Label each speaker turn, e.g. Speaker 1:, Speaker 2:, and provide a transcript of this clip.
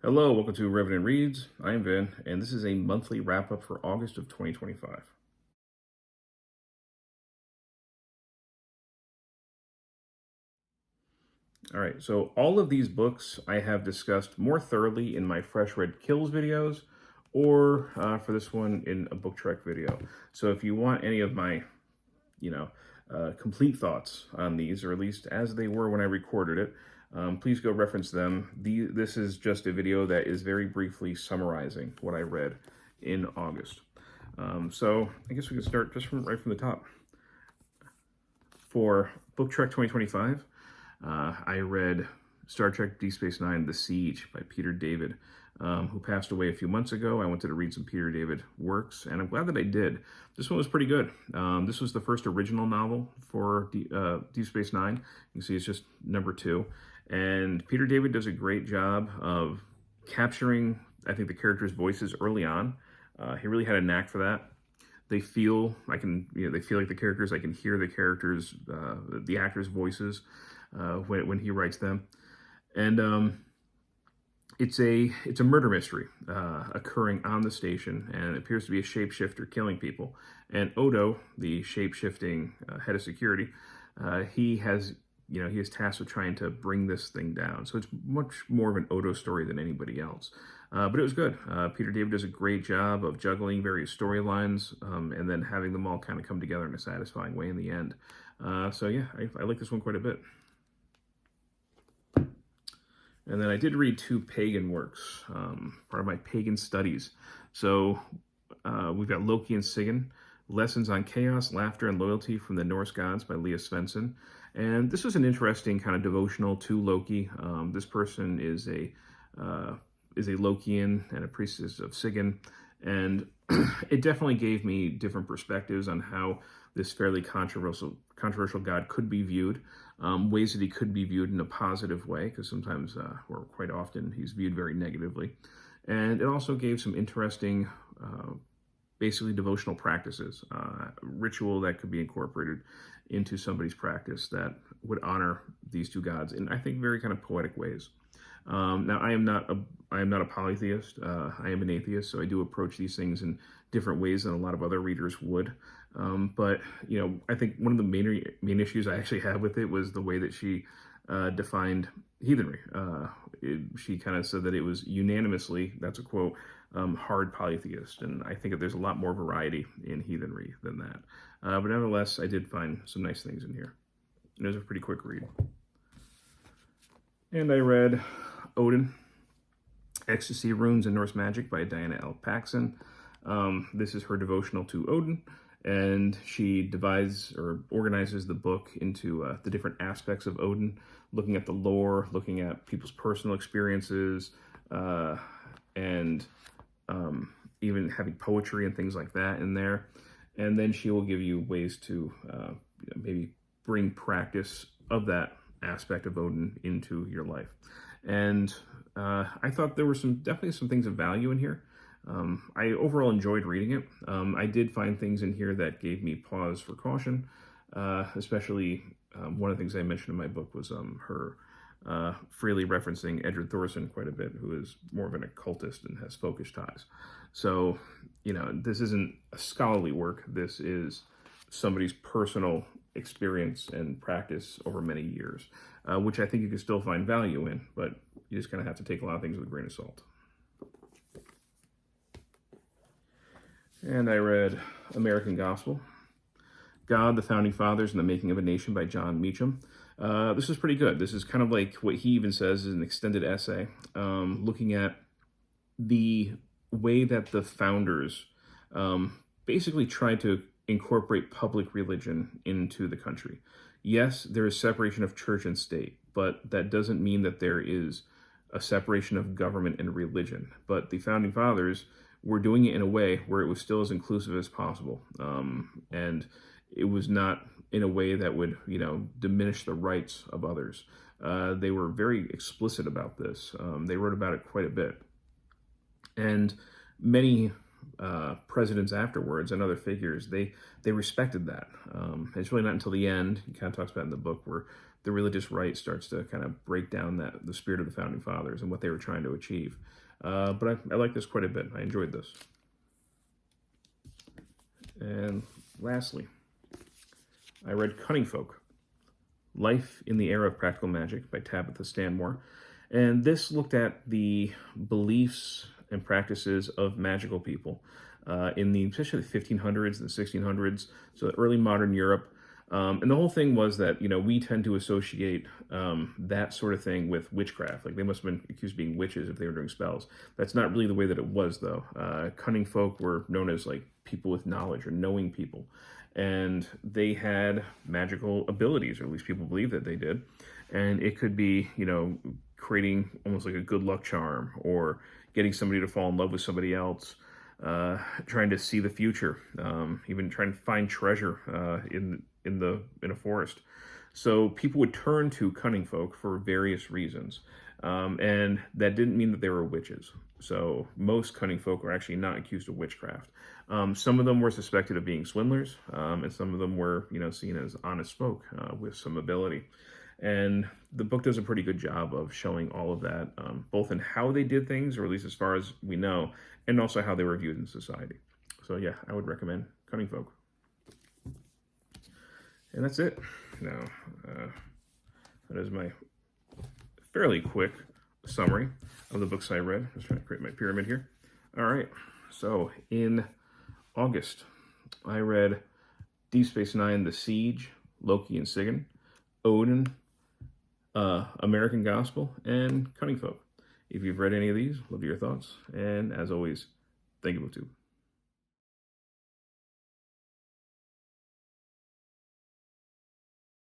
Speaker 1: Hello, welcome to Revenant Reads. I am Vin, and this is a monthly wrap-up for August of 2025. All right, so all of these books I have discussed more thoroughly in my Fresh Read Kills videos, or for this one in a Book Trek video. So if you want any of my, complete thoughts on these, or at least as they were when I recorded it, please go reference them. This is just a video that is very briefly summarizing what I read in August. So I guess we can start just right from the top. For Book Trek 2025, I read Star Trek Deep Space Nine: The Siege by Peter David, who passed away a few months ago. I wanted to read some Peter David works, and I'm glad that I did. This one was pretty good. This was the first original novel for Deep Space Nine. You can see it's just number 2. And Peter David does a great job of capturing, I think, the characters' voices early on. He really had a knack for that. They feel like the characters. I can hear the characters, the actors' voices when he writes them, and it's a murder mystery occurring on the station, and it appears to be a shapeshifter killing people. And Odo, the shapeshifting head of security, he is tasked with trying to bring this thing down. So it's much more of an Odo story than anybody else. But it was good. Peter David does a great job of juggling various storylines and then having them all kind of come together in a satisfying way in the end. So yeah, I like this one quite a bit. And then I did read 2 pagan works, part of my pagan studies. So we've got Loki and Sigyn, Lessons on Chaos, Laughter, and Loyalty from the Norse Gods by Svendsen. And this was an interesting kind of devotional to Loki. This person is a Lokian and a priestess of Sigyn, and it definitely gave me different perspectives on how this fairly controversial god could be viewed, ways that he could be viewed in a positive way, because sometimes, or quite often, he's viewed very negatively. And it also gave some interesting, basically devotional practices, ritual that could be incorporated into somebody's practice that would honor these 2 gods in, I think, very kind of poetic ways. Now, I am not a polytheist. I am an atheist, so I do approach these things in different ways than a lot of other readers would. But I think one of the main issues I actually had with it was the way that she defined heathenry. She kind of said that it was unanimously, that's a quote, hard polytheist, and I think that there's a lot more variety in heathenry than that. But nevertheless, I did find some nice things in here. It was a pretty quick read. And I read Odin, Ecstasy, Runes, and Norse Magic by Diana L. Paxson. This is her devotional to Odin, and she divides or organizes the book into the different aspects of Odin, looking at the lore, looking at people's personal experiences, and even having poetry and things like that in there. And then she will give you ways to maybe bring practice of that aspect of Odin into your life. And I thought there were definitely some things of value in here. I overall enjoyed reading it. I did find things in here that gave me pause for caution, especially one of the things I mentioned in my book was her freely referencing Edward Thorson quite a bit, who is more of an occultist and has folkish ties. So, this isn't a scholarly work. This is somebody's personal experience and practice over many years, which I think you can still find value in, but you just kind of have to take a lot of things with a grain of salt. And I read American Gospel, God, the Founding Fathers, and the Making of a Nation by John Meacham. This is pretty good. This is kind of like what he even says is an extended essay, looking at the way that the founders basically tried to incorporate public religion into the country. Yes, there is separation of church and state, but that doesn't mean that there is a separation of government and religion. But the Founding Fathers were doing it in a way where it was still as inclusive as possible. And it was not in a way that would, diminish the rights of others. They were very explicit about this. They wrote about it quite a bit. And many presidents afterwards and other figures, they respected that. It's really not until the end, he kind of talks about in the book, where the religious right starts to kind of break down the spirit of the founding fathers and what they were trying to achieve. But I like this quite a bit. I enjoyed this. And lastly, I read Cunning Folk, Life in the Era of Practical Magic by Tabitha Stanmore. And this looked at the beliefs and practices of magical people especially the 1500s and the 1600s, so early modern Europe. And the whole thing was that, we tend to associate that sort of thing with witchcraft. Like, they must have been accused of being witches if they were doing spells. That's not really the way that it was, though. Cunning folk were known as, like, people with knowledge or knowing people. And they had magical abilities, or at least people believed that they did. And it could be, creating almost like a good luck charm, or getting somebody to fall in love with somebody else, trying to see the future, even trying to find treasure in a forest. So people would turn to cunning folk for various reasons, and that didn't mean that they were witches. So most cunning folk were actually not accused of witchcraft. Some of them were suspected of being swindlers, and some of them were, seen as honest folk with some ability. And the book does a pretty good job of showing all of that, both in how they did things, or at least as far as we know, and also how they were viewed in society. So yeah, I would recommend Cunning Folk. And that's it. Now, that is my fairly quick summary of the books I read. Just trying to create my pyramid here. All right. So in August, I read Deep Space Nine, The Siege, Loki and Sigyn, Odin, American Gospel, and Cunning Folk. If you've read any of these, love your thoughts. And as always, thank you, booktube.